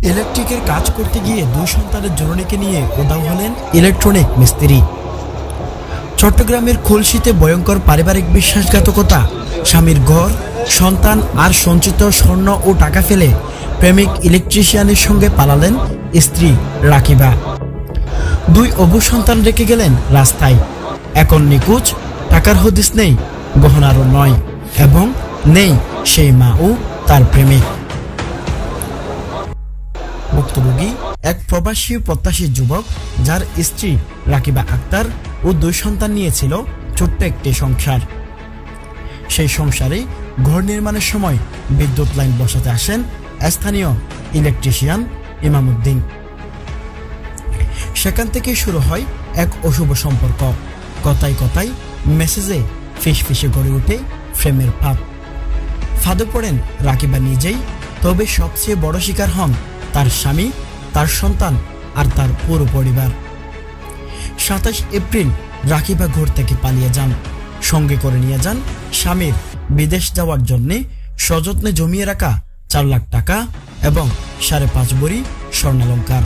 ইলেকট্রিকের কাজ করতে গিয়ে দুই সন্তানের জননীকে নিয়ে উধাও হলেন ইলেকট্রনিক মিস্ত্রি। চট্টগ্রামের খুলশীতে ভয়ঙ্কর পারিবারিক বিশ্বাসঘাতকতা। স্বামীর ঘর, সন্তান আর সঞ্চিত স্বর্ণ ও টাকা ফেলে প্রেমিক ইলেকট্রিশিয়ানের সঙ্গে পালালেন স্ত্রী রাকিবা। দুই অবু সন্তান রেখে গেলেন রাস্তায়। এখন নিখোঁজ, টাকার হদিস নেই, গহনারও নয়, এবং নেই সেই মা ও তার প্রেমিক। ভুক্তভোগী এক প্রবাসী প্রত্যাশী যুবক, যার স্ত্রী রাকিবা আক্তার ও দুই সন্তান নিয়েছিল ছোট্ট একটি সংসার। সেই সংসারে ঘর নির্মাণের সময় বিদ্যুৎ লাইন বসাতে আসেন স্থানীয় ইলেকট্রিশিয়ান ইমামউদ্দিন। সেখান থেকে শুরু হয় এক অশুভ সম্পর্ক। কথায় কথায়, মেসেজে ফিসফিসে গড়ে ওঠে প্রেমের ফাঁদ। ফাঁদে পড়েন রাকিবা নিজেই, তবে সবচেয়ে বড় শিকার হন তার স্বামী, তার সন্তান আর তার পুরো পরিবার। ২৭ এপ্রিল রাকিবা ঘর থেকে পালিয়ে যান। সঙ্গে করে নিয়ে যান স্বামীর বিদেশ যাওয়ার জন্যে সযত্নে জমিয়ে রাখা ৪ লাখ টাকা এবং ৫.৫ ভরি স্বর্ণালংকার।